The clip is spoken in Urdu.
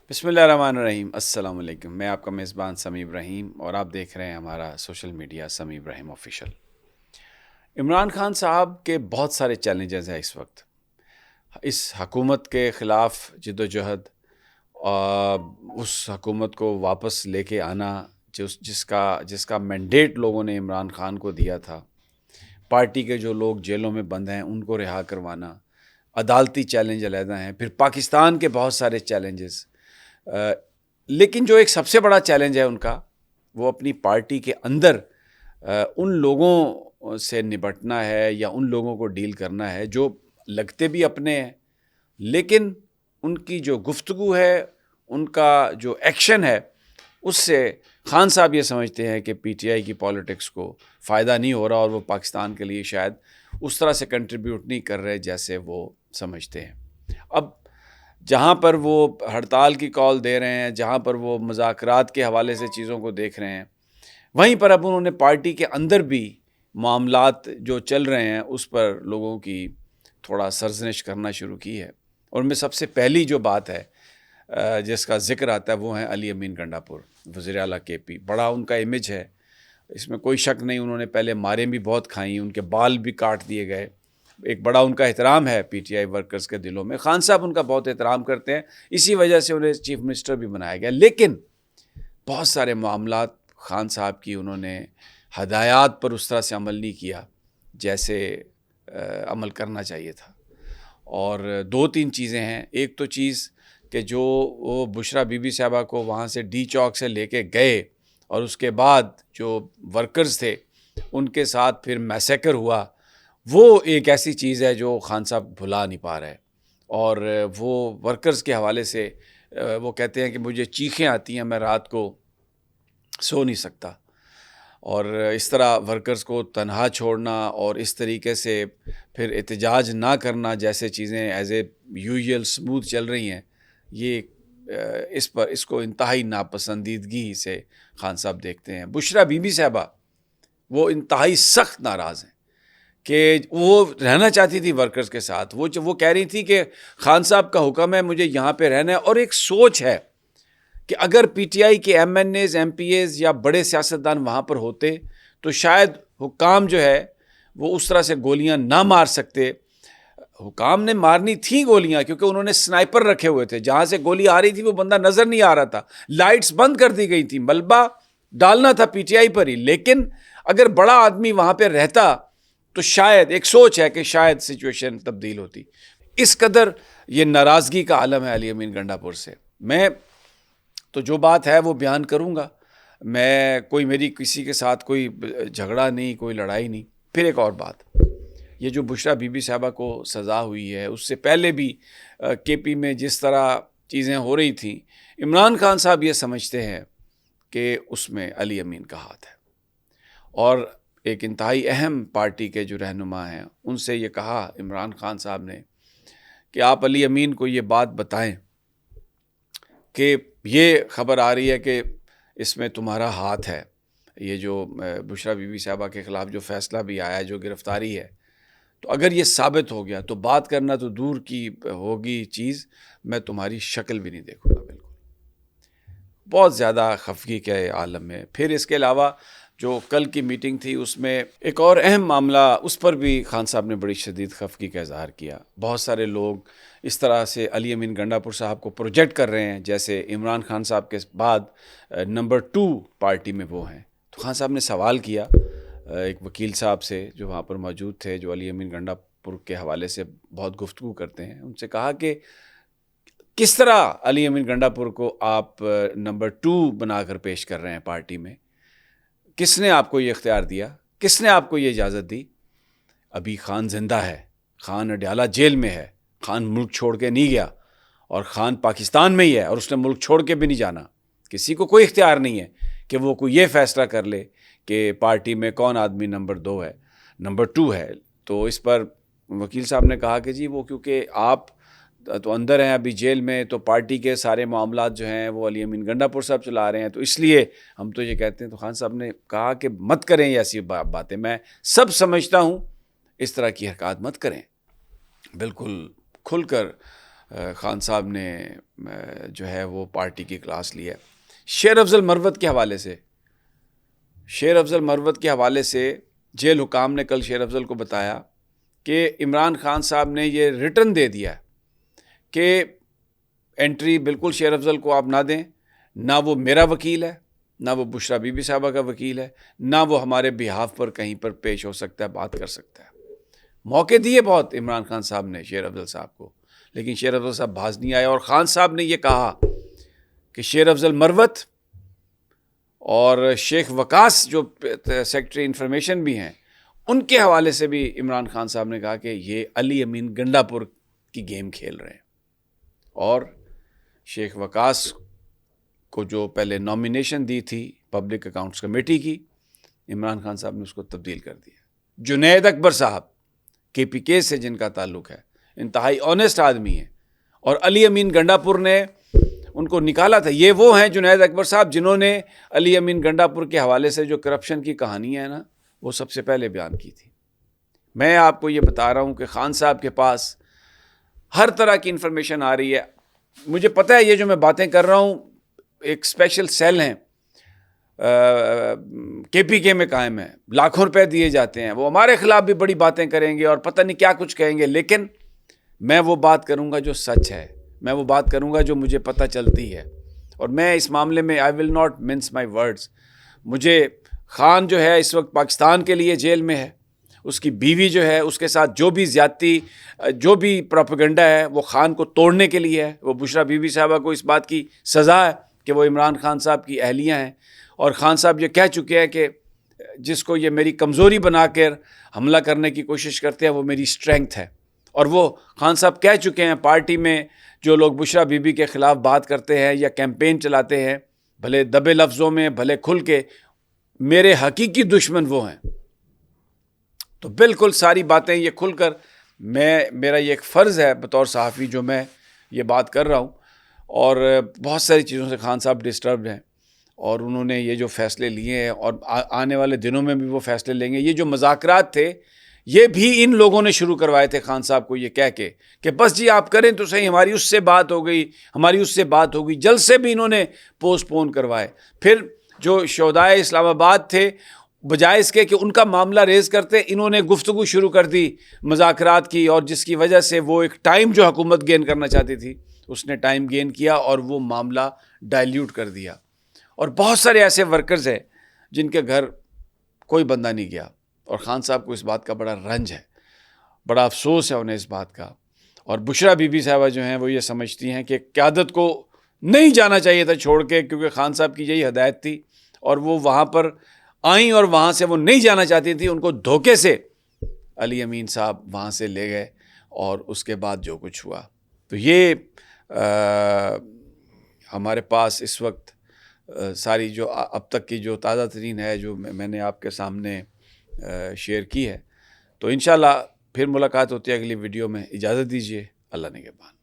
بسم اللہ الرحمن الرحیم۔ السلام علیکم، میں آپ کا میزبان سمیع ابراہیم اور آپ دیکھ رہے ہیں ہمارا سوشل میڈیا سمیع ابراہیم آفیشیل۔ عمران خان صاحب کے بہت سارے چیلنجز ہیں اس وقت، اس حکومت کے خلاف جد و جہد، اس حکومت کو واپس لے کے آنا جس کا مینڈیٹ لوگوں نے عمران خان کو دیا تھا، پارٹی کے جو لوگ جیلوں میں بند ہیں ان کو رہا کروانا، عدالتی چیلنج علیحدہ ہیں، پھر پاکستان کے بہت سارے چیلنجز، لیکن جو ایک سب سے بڑا چیلنج ہے ان کا، وہ اپنی پارٹی کے اندر ان لوگوں سے نپٹنا ہے یا ان لوگوں کو ڈیل کرنا ہے جو لگتے بھی اپنے ہیں، لیکن ان کی جو گفتگو ہے، ان کا جو ایکشن ہے، اس سے خان صاحب یہ سمجھتے ہیں کہ پی ٹی آئی کی پالیٹکس کو فائدہ نہیں ہو رہا اور وہ پاکستان کے لیے شاید اس طرح سے کنٹریبیوٹ نہیں کر رہے جیسے وہ سمجھتے ہیں۔ اب جہاں پر وہ ہڑتال کی کال دے رہے ہیں، جہاں پر وہ مذاکرات کے حوالے سے چیزوں کو دیکھ رہے ہیں، وہیں پر اب انہوں نے پارٹی کے اندر بھی معاملات جو چل رہے ہیں اس پر لوگوں کی تھوڑا سرزنش کرنا شروع کی ہے۔ اور ان میں سب سے پہلی جو بات ہے جس کا ذکر آتا ہے وہ ہے علی امین گنڈا پور، وزیر اعلیٰ کے پی۔ بڑا ان کا امیج ہے، اس میں کوئی شک نہیں، انہوں نے پہلے ماریں بھی بہت کھائیں، ان کے بال بھی کاٹ دیے گئے، ایک بڑا ان کا احترام ہے پی ٹی آئی ورکرز کے دلوں میں، خان صاحب ان کا بہت احترام کرتے ہیں، اسی وجہ سے انہیں چیف منسٹر بھی بنایا گیا۔ لیکن بہت سارے معاملات خان صاحب کی انہوں نے ہدایات پر اس طرح سے عمل نہیں کیا جیسے عمل کرنا چاہیے تھا۔ اور دو تین چیزیں ہیں، ایک تو چیز کہ جو وہ بشرا بی بی صاحبہ کو وہاں سے ڈی چوک سے لے کے گئے اور اس کے بعد جو ورکرز تھے ان کے ساتھ پھر میسیکر ہوا، وہ ایک ایسی چیز ہے جو خان صاحب بھلا نہیں پا رہے۔ اور وہ ورکرز کے حوالے سے وہ کہتے ہیں کہ مجھے چیخیں آتی ہیں، میں رات کو سو نہیں سکتا، اور اس طرح ورکرز کو تنہا چھوڑنا اور اس طریقے سے پھر احتجاج نہ کرنا جیسے چیزیں ایز اے یوزول سموتھ چل رہی ہیں، یہ اس کو انتہائی ناپسندیدگی سے خان صاحب دیکھتے ہیں۔ بشرا بی بی صاحبہ وہ انتہائی سخت ناراض ہیں کہ وہ رہنا چاہتی تھی ورکرز کے ساتھ، وہ کہہ رہی تھی کہ خان صاحب کا حکم ہے مجھے یہاں پہ رہنا ہے، اور ایک سوچ ہے کہ اگر پی ٹی آئی کے MNAs, MPAs یا بڑے سیاستدان وہاں پر ہوتے تو شاید حکام جو ہے وہ اس طرح سے گولیاں نہ مار سکتے۔ حکام نے مارنی تھیں گولیاں کیونکہ انہوں نے سنائپر رکھے ہوئے تھے، جہاں سے گولی آ رہی تھی وہ بندہ نظر نہیں آ رہا تھا، لائٹس بند کر دی گئی تھی، ملبہ ڈالنا تھا پی ٹی آئی پر ہی، لیکن اگر بڑا آدمی وہاں پہ رہتا تو شاید ایک سوچ ہے کہ شاید سچویشن تبدیل ہوتی۔ اس قدر یہ ناراضگی کا عالم ہے علی امین گنڈا پور سے۔ میں تو جو بات ہے وہ بیان کروں گا، میری کسی کے ساتھ کوئی جھگڑا نہیں، کوئی لڑائی نہیں۔ پھر ایک اور بات، یہ جو بشرا بی بی صاحبہ کو سزا ہوئی ہے، اس سے پہلے بھی کے پی میں جس طرح چیزیں ہو رہی تھیں، عمران خان صاحب یہ سمجھتے ہیں کہ اس میں علی امین کا ہاتھ ہے، اور ایک انتہائی اہم پارٹی کے جو رہنما ہیں ان سے یہ کہا عمران خان صاحب نے کہ آپ علی امین کو یہ بات بتائیں کہ یہ خبر آ رہی ہے کہ اس میں تمہارا ہاتھ ہے، یہ جو بشرا بی بی صاحبہ کے خلاف جو فیصلہ بھی آیا ہے، جو گرفتاری ہے، تو اگر یہ ثابت ہو گیا تو بات کرنا تو دور کی ہوگی چیز، میں تمہاری شکل بھی نہیں دیکھوں گا۔ بالکل بہت زیادہ خفگی کے عالم میں۔ پھر اس کے علاوہ جو کل کی میٹنگ تھی اس میں ایک اور اہم معاملہ، اس پر بھی خان صاحب نے بڑی شدید خفگی کا اظہار کیا۔ بہت سارے لوگ اس طرح سے علی امین گنڈا پور صاحب کو پروجیکٹ کر رہے ہیں جیسے عمران خان صاحب کے بعد نمبر 2 پارٹی میں وہ ہیں۔ تو خان صاحب نے سوال کیا ایک وکیل صاحب سے جو وہاں پر موجود تھے، جو علی امین گنڈا پور کے حوالے سے بہت گفتگو کرتے ہیں، ان سے کہا کہ کس طرح علی امین گنڈا پور کو آپ نمبر 2 بنا کر پیش کر رہے ہیں پارٹی میں؟ کس نے آپ کو یہ اختیار دیا؟ کس نے آپ کو یہ اجازت دی؟ ابھی خان زندہ ہے، خان اڈیالہ جیل میں ہے، خان ملک چھوڑ کے نہیں گیا، اور خان پاکستان میں ہی ہے اور اس نے ملک چھوڑ کے بھی نہیں جانا۔ کسی کو کوئی اختیار نہیں ہے کہ وہ کوئی یہ فیصلہ کر لے کہ پارٹی میں کون آدمی نمبر 2 ہے، نمبر 2 ہے۔ تو اس پر وکیل صاحب نے کہا کہ جی وہ کیونکہ آپ تو اندر ہیں ابھی جیل میں، تو پارٹی کے سارے معاملات جو ہیں وہ علی امین گنڈا پور صاحب چلا رہے ہیں، تو اس لیے ہم تو یہ کہتے ہیں۔ تو خان صاحب نے کہا کہ مت کریں یہ ایسی باتیں، میں سب سمجھتا ہوں، اس طرح کی حرکات مت کریں۔ بالکل کھل کر خان صاحب نے جو ہے وہ پارٹی کی کلاس لی ہے. شیر افضل مروت کے حوالے سے، شیر افضل مروت کے حوالے سے جیل حکام نے کل شیر افضل کو بتایا کہ عمران خان صاحب نے یہ ریٹن دے دیا کہ انٹری بالکل شیر افضل کو آپ نہ دیں، نہ وہ میرا وکیل ہے، نہ وہ بشرا بی بی صاحبہ کا وکیل ہے، نہ وہ ہمارے بہاف پر کہیں پر پیش ہو سکتا ہے، بات کر سکتا ہے. موقع دیے بہت عمران خان صاحب نے شیر افضل صاحب کو، لیکن شیر افضل صاحب باز نہیں آئے. اور خان صاحب نے یہ کہا کہ شیر افضل مروت اور شیخ وقاص جو سیکرٹری انفارمیشن بھی ہیں، ان کے حوالے سے بھی عمران خان صاحب نے کہا کہ یہ علی امین گنڈا پور کی گیم کھیل رہے ہیں. اور شیخ وقاص کو جو پہلے نامینیشن دی تھی پبلک اکاؤنٹس کمیٹی کی، عمران خان صاحب نے اس کو تبدیل کر دیا. جنید اکبر صاحب کے پی کے سے جن کا تعلق ہے، انتہائی آنیسٹ آدمی ہیں، اور علی امین گنڈا پور نے ان کو نکالا تھا. یہ وہ ہیں جنید اکبر صاحب جنہوں نے علی امین گنڈا پور کے حوالے سے جو کرپشن کی کہانی ہے نا، وہ سب سے پہلے بیان کی تھی. میں آپ کو یہ بتا رہا ہوں کہ خان صاحب کے پاس ہر طرح کی انفارمیشن آ رہی ہے. مجھے پتہ ہے یہ جو میں باتیں کر رہا ہوں ایک اسپیشل سیل ہیں کے پی کے میں قائم ہے، لاکھوں روپے دیے جاتے ہیں، وہ ہمارے خلاف بھی بڑی باتیں کریں گے اور پتہ نہیں کیا کچھ کہیں گے، لیکن میں وہ بات کروں گا جو سچ ہے، میں وہ بات کروں گا جو مجھے پتہ چلتی ہے. اور میں اس معاملے میں I will not mince my words. مجھے خان جو ہے اس وقت پاکستان کے لیے جیل میں ہے، اس کی بیوی جو ہے اس کے ساتھ جو بھی زیادتی جو بھی پروپیگنڈا ہے وہ خان کو توڑنے کے لیے ہے. وہ بشرا بی بی صاحبہ کو اس بات کی سزا ہے کہ وہ عمران خان صاحب کی اہلیہ ہیں، اور خان صاحب یہ کہہ چکے ہیں کہ جس کو یہ میری کمزوری بنا کر حملہ کرنے کی کوشش کرتے ہیں وہ میری اسٹرینگتھ ہے. اور وہ خان صاحب کہہ چکے ہیں پارٹی میں جو لوگ بشرا بی بی کے خلاف بات کرتے ہیں یا کیمپین چلاتے ہیں، بھلے دبے لفظوں میں بھلے کھل کے، میرے حقیقی دشمن وہ ہیں. تو بالکل ساری باتیں یہ کھل کر میرا یہ ایک فرض ہے بطور صحافی جو میں یہ بات کر رہا ہوں. اور بہت ساری چیزوں سے خان صاحب ڈسٹربڈ ہیں، اور انہوں نے یہ جو فیصلے لیے ہیں اور آنے والے دنوں میں بھی وہ فیصلے لیں گے. یہ جو مذاکرات تھے یہ بھی ان لوگوں نے شروع کروائے تھے خان صاحب کو یہ کہہ کے کہ بس جی آپ کریں تو صحیح، ہماری اس سے بات ہو گئی، ہماری اس سے بات ہو گئی. جلسے بھی انہوں نے پوسٹ پون کروائے. پھر جو شہدائے اسلام آباد تھے، بجائے اس کے کہ ان کا معاملہ ریز کرتے، انہوں نے گفتگو شروع کر دی مذاکرات کی، اور جس کی وجہ سے وہ ایک ٹائم جو حکومت گین کرنا چاہتی تھی اس نے ٹائم گین کیا اور وہ معاملہ ڈائلیوٹ کر دیا. اور بہت سارے ایسے ورکرز ہیں جن کے گھر کوئی بندہ نہیں گیا، اور خان صاحب کو اس بات کا بڑا رنج ہے، بڑا افسوس ہے انہیں اس بات کا. اور بشرا بی بی صاحبہ جو ہیں وہ یہ سمجھتی ہیں کہ قیادت کو نہیں جانا چاہیے تھا چھوڑ کے، کیونکہ خان صاحب کی یہی ہدایت تھی، اور وہ وہاں پر آئیں اور وہاں سے وہ نہیں جانا چاہتی تھی. ان کو دھوکے سے علی امین صاحب وہاں سے لے گئے، اور اس کے بعد جو کچھ ہوا. تو یہ ہمارے پاس اس وقت ساری جو اب تک کی جو تازہ ترین ہے جو میں نے آپ کے سامنے شیئر کی ہے. تو انشاءاللہ پھر ملاقات ہوتی ہے اگلی ویڈیو میں. اجازت دیجیے. اللہ نگہبان.